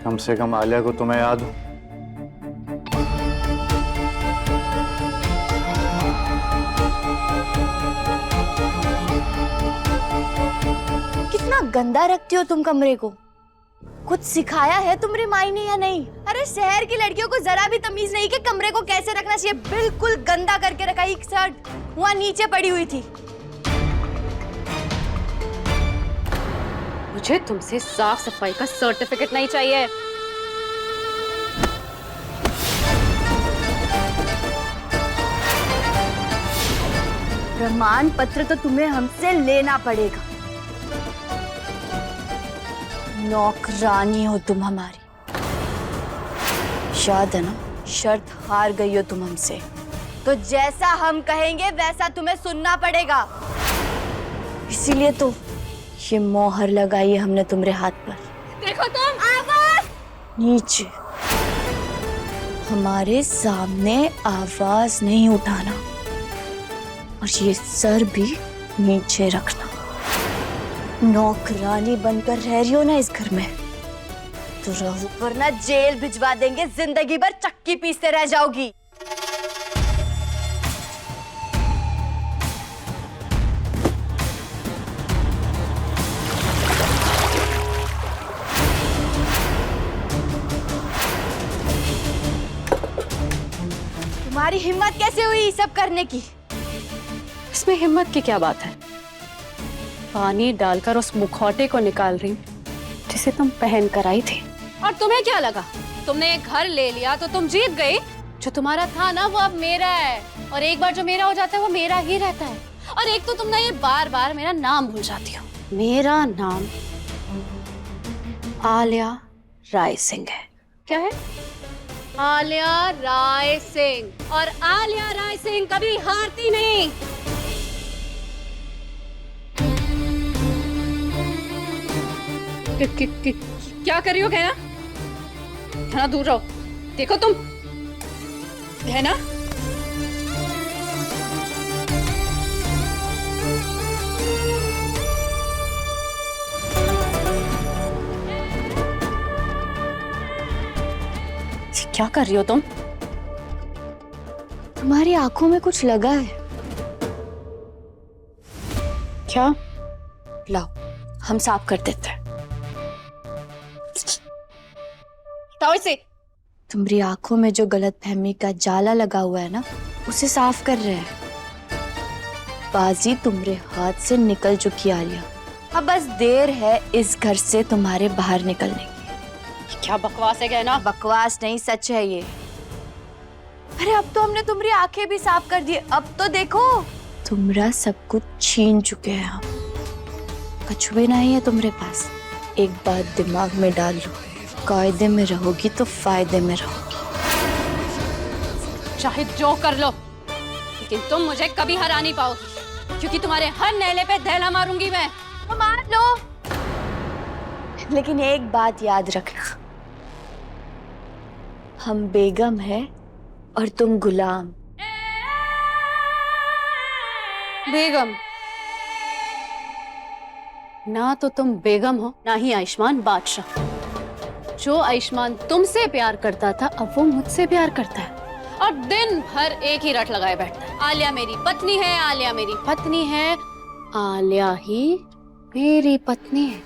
कम से कम आलिया को तुम्हें याद हो। कितना गंदा रखती हो तुम कमरे को। कुछ सिखाया है तुम्हारी माई ने या नहीं? अरे शहर की लड़कियों को जरा भी तमीज नहीं कि कमरे को कैसे रखना चाहिए। बिल्कुल गंदा करके रखा। एक शर्ट वहाँ नीचे पड़ी हुई थी। मुझे तुमसे साफ सफाई का सर्टिफिकेट नहीं चाहिए। प्रमाण पत्र तो तुम्हें हमसे लेना पड़ेगा। नौकरानी हो तुम हमारी। याद है ना, शर्त हार गई हो तुम हमसे, तो जैसा हम कहेंगे वैसा तुम्हें सुनना पड़ेगा। इसीलिए तो ये मोहर लगाई है हमने तुम्हारे हाथ पर। देखो तुम, आवाज नीचे। हमारे सामने आवाज नहीं उठाना और ये सर भी नीचे रखना। नौकरानी बनकर रह रही हो ना इस घर में, तो रहो, वरना जेल भिजवा देंगे। जिंदगी भर चक्की पीसते रह जाओगी। तुम्हारी हिम्मत कैसे हुई सब करने की? इसमें हिम्मत की क्या बात है? पानी डालकर उस मुखौटे को निकाल रही जिसे तुम पहन कर आई थी। और तुम्हें क्या लगा, तुमने ये घर ले लिया तो तुम जीत गई? जो तुम्हारा था ना वो अब मेरा है, और एक बार जो मेरा हो जाता है वो मेरा ही रहता है। और एक तो तुम ना ये बार बार मेरा नाम भूल जाती हो। मेरा नाम आलिया राय सिंह है। क्या है? आलिया राय सिंह। और आलिया राय सिंह कभी हारती नहीं। क्या कर रही हो कहना? थोड़ा दूर रहो। देखो तुम, है ना? क्या कर रही हो तुम? तुम्हारी आंखों में कुछ लगा है क्या? लाओ हम साफ कर देते हैं। हटाओ इसे। तुम्हारी आंखों में जो गलतफहमी का जाला लगा हुआ है ना, उसे साफ कर रहे हैं। बाजी तुम्हारे हाथ से निकल चुकी आलिया। अब बस देर है इस घर से तुम्हारे बाहर निकलने की। क्या बकवास है कहना? बकवास नहीं, सच है ये। अरे अब तो हमने तुम्हारी आंखें भी साफ कर दी। अब तो देखो, तुम्हारा सब कुछ छीन चुके हैं हम। कछुए नहीं है तुम्हारे पास। एक बात दिमाग में डाल लो, कायदे में रहोगी तो फायदे में रहोगी। चाहे जो कर लो, लेकिन तुम मुझे कभी हरा नहीं पाओगी, क्योंकि तुम्हारे हर नेले पे धैला मारूंगी मैं। तो मार लो, लेकिन एक बात याद रखना, हम बेगम है और तुम गुलाम। बेगम? ना तो तुम बेगम हो, ना ही आयुष्मान बादशाह। जो आयुष्मान तुमसे प्यार करता था, अब वो मुझसे प्यार करता है और दिन भर एक ही रट लगाए बैठता है। आलिया मेरी पत्नी है, आलिया मेरी पत्नी है, आलिया ही मेरी पत्नी है।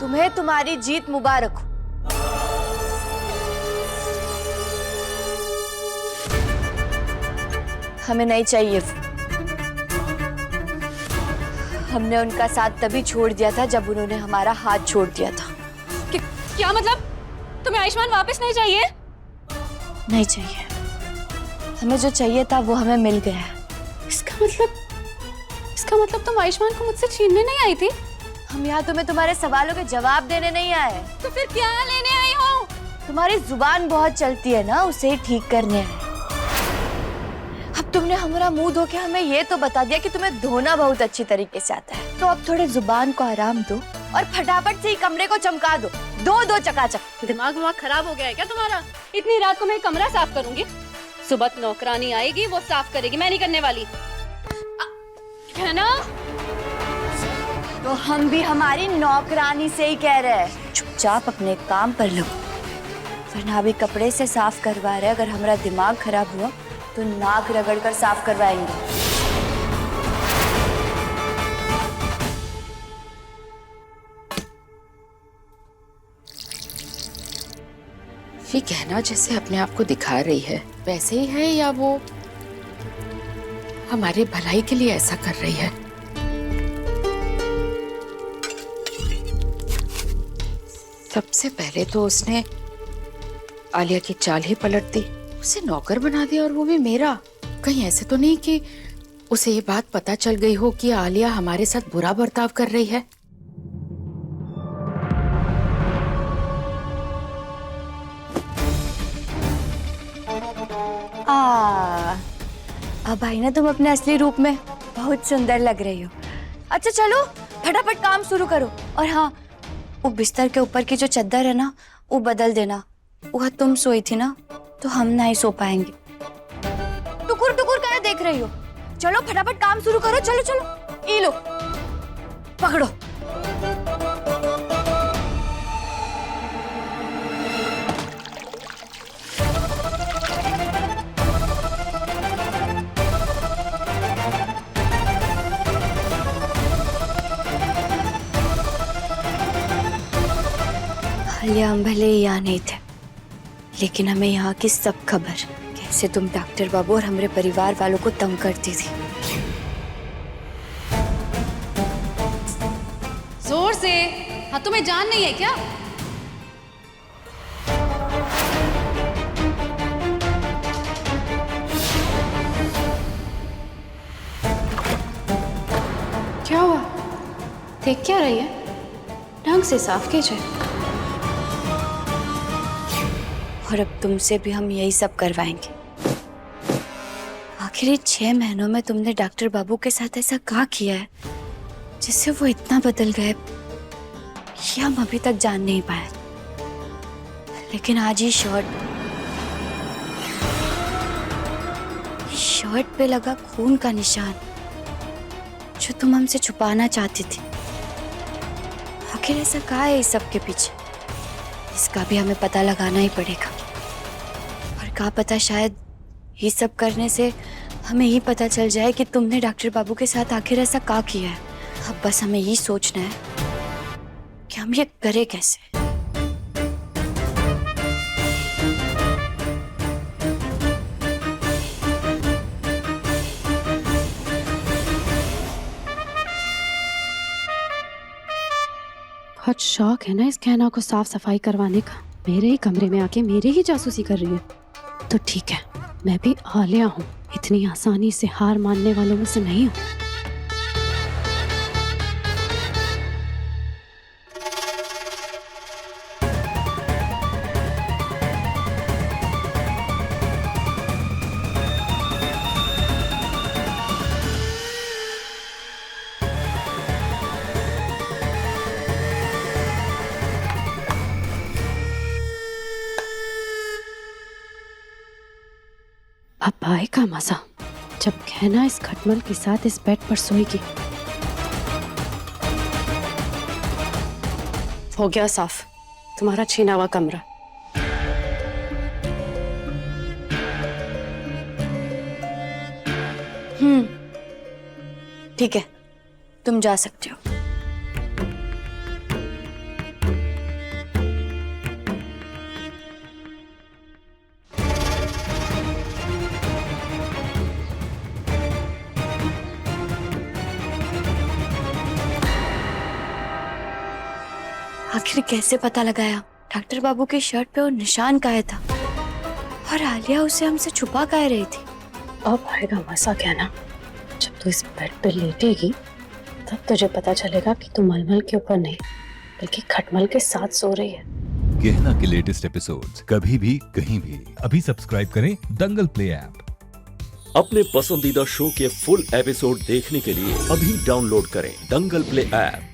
तुम्हें तुम्हारी जीत मुबारक हो। हमें नहीं चाहिए। हमने उनका साथ तभी छोड़ दिया था जब उन्होंने हमारा हाथ छोड़ दिया था। क्या मतलब? तुम्हें आयुष्मान वापस नहीं चाहिए? नहीं चाहिए। हमें जो चाहिए था वो हमें मिल गया है। इसका मतलब तुम आयुष्मान को मुझसे छीनने नहीं आई थी? हम यहाँ तुम्हें तुम्हारे सवालों के जवाब देने नहीं आए। तो फिर क्या लेने आई हो? तुम्हारी जुबान बहुत चलती है ना, उसे ठीक करने आए। अब तुमने हमारा मुंह धोके हमें ये तो बता दिया कि तुम्हें धोना बहुत अच्छी तरीके से आता है, तो अब थोड़े जुबान को आराम दो और फटाफट से ही कमरे को चमका दो, दो चकाचक। दिमाग वहाँ खराब हो गया है क्या तुम्हारा? इतनी रात को मैं कमरा साफ करूंगी? सुबह नौकरानी आएगी, वो साफ करेगी, मैं नहीं करने वाली। है ना? तो हम भी हमारी नौकरानी से ही कह रहे हैं, चुपचाप अपने काम पर लो, वरना अभी कपड़े से साफ करवा रहे। अगर हमारा दिमाग खराब हुआ तो नाक रगड़ कर साफ करवाएंगे। ये गहना जैसे अपने आप को दिखा रही है वैसे ही है, या वो हमारे भलाई के लिए ऐसा कर रही है? सबसे पहले तो उसने आलिया की चाल ही पलट दी, उसे नौकर बना दिया, और वो भी मेरा। कहीं ऐसे तो नहीं कि उसे ये बात पता चल गई हो कि आलिया हमारे साथ बुरा बर्ताव कर रही है? अब आई ना तुम अपने असली रूप में, बहुत सुंदर लग रही हो। अच्छा चलो फटाफट काम शुरू करो। और हाँ, वो बिस्तर के ऊपर की जो चादर है ना, वो बदल देना। वह तुम सोई थी ना, तो हम नहीं सो पाएंगे। टुकुर टुकुर क्या देख रही हो? चलो फटाफट काम शुरू करो, चलो चलो। ये लो, पकड़ो। हम भले ही यहाँ नहीं थे, लेकिन हमें यहाँ की सब खबर, कैसे तुम डॉक्टर बाबू और हमारे परिवार वालों को तंग करती थी। जोर से। हाँ, तुम्हें जान नहीं है क्या? क्या हुआ? देख क्या रही है? ढंग से साफ कीजिए। और अब तुमसे भी हम यही सब करवाएंगे। आखिर 6 महीनों में तुमने डॉक्टर बाबू के साथ ऐसा क्या किया है जिससे वो इतना बदल गए, ये हम अभी तक जान नहीं पाए। लेकिन आज ये शर्ट पे लगा खून का निशान जो तुम हमसे छुपाना चाहती थी, आखिर ऐसा क्या है इस सब के पीछे? इसका भी हमें पता लगाना ही पड़ेगा। और क्या पता, शायद ये सब करने से हमें ही पता चल जाए कि तुमने डॉक्टर बाबू के साथ आखिर ऐसा क्या किया है। अब बस हमें ये सोचना है कि हम ये करें कैसे। बहुत शौक है ना इस गहना को साफ सफाई करवाने का। मेरे ही कमरे में आके मेरे ही जासूसी कर रही है। तो ठीक है, मैं भी आलिया हूँ, इतनी आसानी से हार मानने वालों में से नहीं हूँ। अब आएगा मजा जब गहना इस खटमल के साथ इस बेड पर सोएगी। हो गया साफ तुम्हारा छीना हुआ कमरा। ठीक है, तुम जा सकते हो। आखिर कैसे पता लगाया डॉक्टर बाबू की शर्ट पे वो निशान काहे था, और आलिया उसे हमसे छुपा काहे रही थी? अब आएगा मजा गहना, जब तू इस बेड पे लेटेगी तब तुझे पता चलेगा कि तू मलमल के ऊपर नहीं बल्कि खटमल के साथ सो रही है। गहना के लेटेस्ट एपिसोड्स कभी भी कहीं भी अभी सब्सक्राइब करें दंगल प्ले ऐप। अपने पसंदीदा शो के फुल एपिसोड देखने के लिए अभी डाउनलोड करें दंगल प्ले ऐप।